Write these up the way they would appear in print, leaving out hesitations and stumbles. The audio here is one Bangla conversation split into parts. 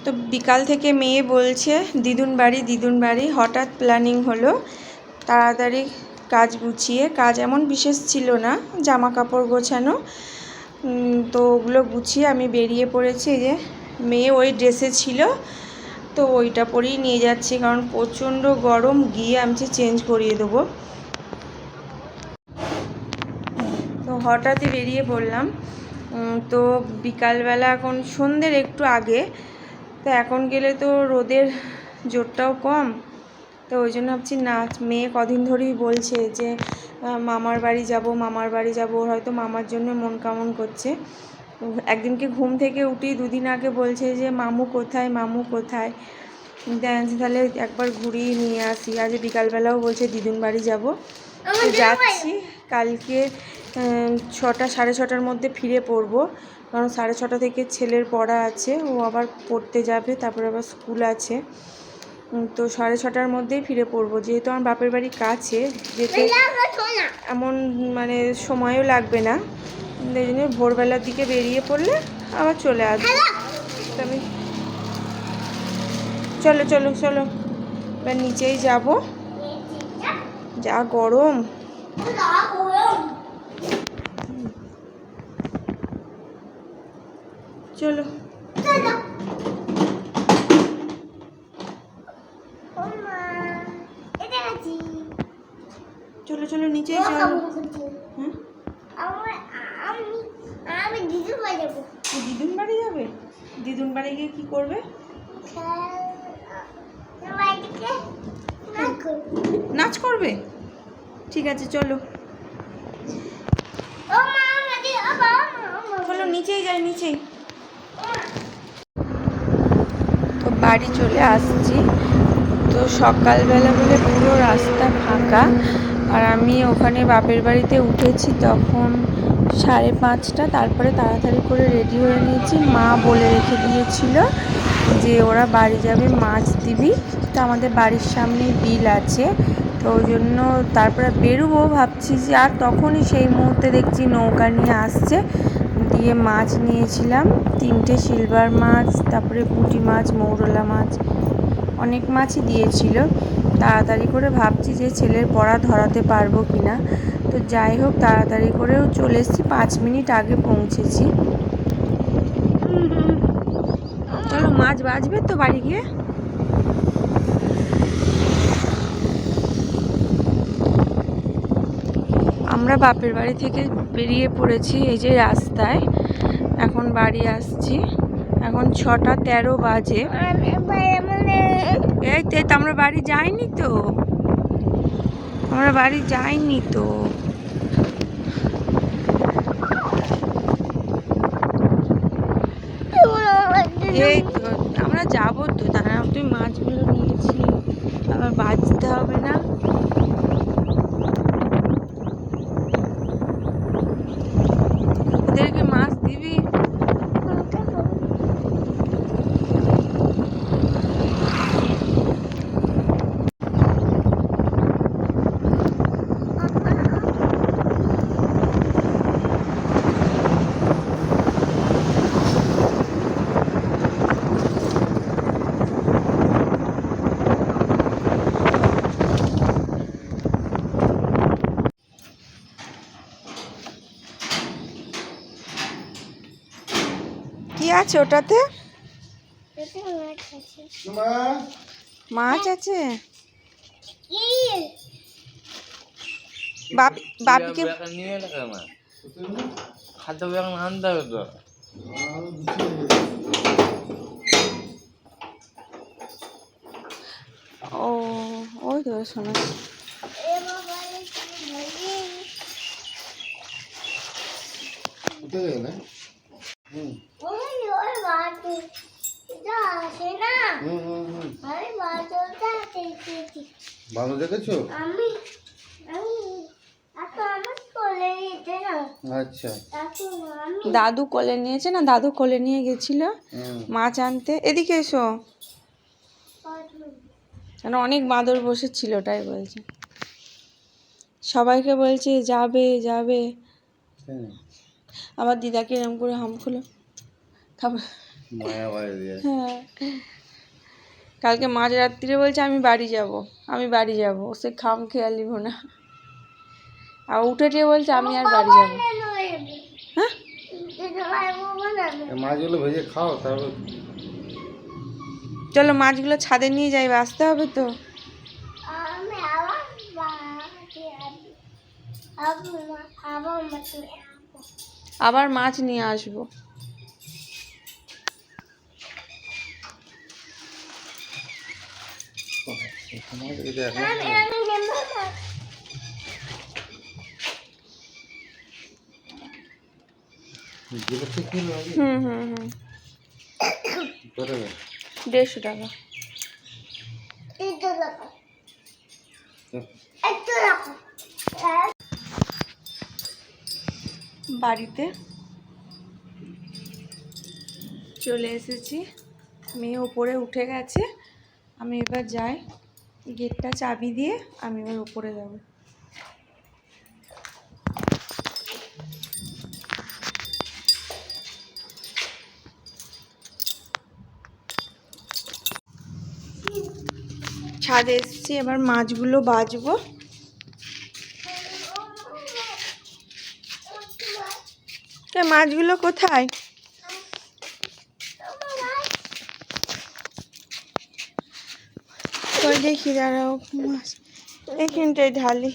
তো বিকাল থেকে মেয়ে বলছে দিদুন বাড়ি হঠাৎ প্ল্যানিং হলো তাড়াতাড়ি কাজ গুছিয়ে, কাজ এমন বিশেষ ছিল না, জামা কাপড় গোছানো। তো ওগুলো গুছিয়ে আমি বেরিয়ে পড়েছি। এই যে মেয়ে ওই ড্রেসে ছিল, তো ওইটা পরেই নিয়ে যাচ্ছি, কারণ প্রচণ্ড গরম, গিয়ে আমি চেঞ্জ করিয়ে দেবো। তো হঠাৎই বেরিয়ে পড়লাম। তো বিকালবেলা এখন সন্ধ্যের একটু আগে, তো এখন গেলে তো রোদের জোরটাও কম, তো ওই জন্য ভাবছি নাচ। মেয়ে কদিন ধরেই বলছে যে মামার বাড়ি যাব, ওর হয়তো মামার জন্য মন কেমন করছে। একদিনকে ঘুম থেকে উঠেই 2 দিন আগে বলছে যে মামু কোথায়। তাহলে একবার ঘুরিয়ে নিয়ে আসি। আজ বিকালবেলাও বলছে দিদুন বাড়ি যাব। তো যাচ্ছি। কালকে 6টা সাড়ে 6টার মধ্যে ফিরে পড়বো, কারণ 6:30 থেকে ছেলের পড়া আছে, ও আবার পড়তে যাবে, তারপরে আবার স্কুল আছে। তো 6:30টার মধ্যেই ফিরে পড়বো, যেহেতু আমার বাপের বাড়ি কাছে, যেতে এমন মানে সময়ও লাগবে না। এই জন্য ভোরবেলার দিকে বেরিয়ে পড়লে আবার চলে আসবো। আমি চলো এবার নিচেই যাব, যা গরম। চলো চলো নিচেই চলো। দিদুন বাড়ি যাবে? দিদুন বাড়ি গিয়ে কি করবে? নাচ করবে? ঠিক আছে চলো নিচেই। তো বাড়ি চলে আসছি। তো সকালবেলা বলে পুরো রাস্তা ফাঁকা, আর আমি ওখানে বাপের বাড়িতে উঠেছি তখন 5:30। তারপরে তাড়াতাড়ি করে রেডি হয়ে নিয়েছি। মা বলে রেখে দিয়েছিল যে ওরা বাড়ি যাবে, মাছ দিবি। তো আমাদের বাড়ির সামনেই বিল আছে, তো ওই জন্য তারপরে বেরোবো ভাবছি যে, আর তখনই সেই মুহূর্তে দেখছি নৌকা নিয়ে আসছে। দিয়ে মাছ নিয়েছিলাম 3টে সিলভার মাছ, তারপরে পুঁটি মাছ, মৌরলা মাছ, অনেক মাছই দিয়েছিল। তাড়াতাড়ি করে ভাবছি যে ছেলের পড়া ধরাতে পারবো কি না। তো যাই হোক, তাড়াতাড়ি করেও চলে এসেছি, 5 মিনিট আগে পৌঁছেছি। চলো, মাছ বাজবে তো বাড়ি গিয়ে। আমরা বাপের বাড়ি থেকে বেরিয়ে পড়েছি এই যে রাস্তায়, এখন বাড়ি আসছি। এখন 6:13 বাজে। এই তো আমরা বাড়ি যাইনি তো, এই তো আমরা যাবো তো, তারা তুই মাছগুলো নিয়েছি, আবার বাজতে হবে না। ওদেরকে মাছ দিবি? কি আছে ওটাতে? মাছ আছে। বাপিকে ও, ওই তো শোনা। ভালো দেখেছো? আচ্ছা, দাদু কোলে নিয়েছে না, দাদু কোলে নিয়ে গেছিল মাছ আনতে। এদিকে এসো, অনেক বাঁদর বসেছিল, ওটাই বলছে, সবাইকে বলছে যাবে। আবার দিদাকে এরকম করে হাম খুলো, তারপর মায়া বাড়ি দিয়ে। হ্যাঁ, কালকে মাঝরাত্রিরে বলছে আমি বাড়ি যাব, আমি বাড়ি যাব, সে খাম খেয়ালি না। আর উঠে টেয়ে বলছে আমি আর বাড়ি যাব। হ্যাঁ, এই মাছগুলো ভেজে খাও তারপর। চলো মাছগুলো ছাদে নিয়ে যাই, আসতে হবে তো। আবার মাছ নিয়ে আসবো। এটা এখন জিরো থেকে লাগে। হুম হুম হুম, কত টাকা? 150 টাকা। বাড়িতে চলে এসেছি, মেয়ে ওপরে উঠে গেছে, আমি এবার যাই, গেটটা চাবি দিয়ে আমি এবার ওপরে যাব। ছাদে এসেছি, এবার মাছগুলো বাছবো। মাছগুলো কোথায়? ওই দেখি, দাঁড়াও, মাছ এখানটায় ঢালি।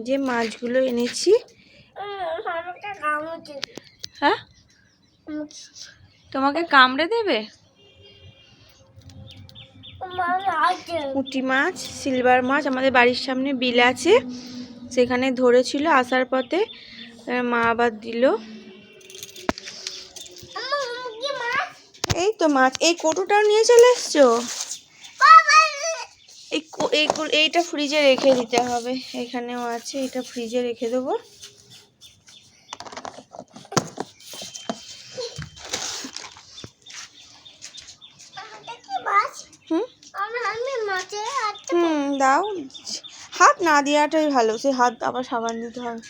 যে মাছগুলো এনেছি। হ্যাঁ, তোমাকে কামড়ে দেবে? পুঁটি মাছ, সিলভার মাছ, আমাদের বাড়ির সামনে বিল আছে, সেখানে ধরেছিল, আসার পথে মা আবার দিল। এই তো মাছ, এই কটুটাও নিয়ে চলে এসছো। এইটা ফ্রিজে রেখে দিতে হবে, এখানেও আছে, এটা ফ্রিজে রেখে দেবো। দাও, হাত না দেওয়াটাই ভালো, সে হাত আবার সাবান দিতে হবে।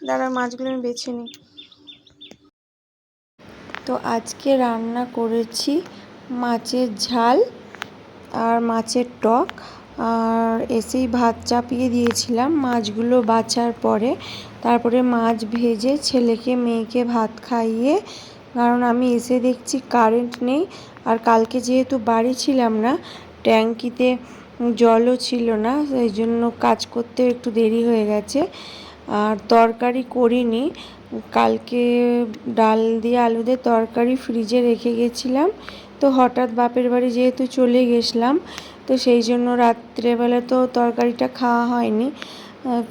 দাঁড়া, মাছগুলো আমি বেছে নিই। তো আজকে রান্না করেছি মাছের ঝাল আর মাছের টক, আর এসেই ভাত চাপিয়ে দিয়েছিলাম মাছগুলো বাছার পরে। তারপরে মাছ ভেজে ছেলেকে মেয়েকে ভাত খাইয়ে, কারণ আমি এসে দেখছি কারেন্ট নেই, আর কালকে যেহেতু বাড়ি ছিলাম না, ট্যাঙ্কিতে জলও ছিল না, সেই জন্য কাজ করতে একটু দেরি হয়ে গেছে। আর তরকারি করিনি, কালকে ডাল দিয়ে আলু দিয়ে তরকারি ফ্রিজে রেখে গেছিলাম, তো হঠাৎ বাপের বাড়ি যেহেতু চলে গেছিলাম, তো সেই জন্য রাত্রেবেলা তো তরকারিটা খাওয়া হয়নি,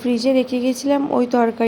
ফ্রিজে রেখে গেছিলাম ওই তরকারি।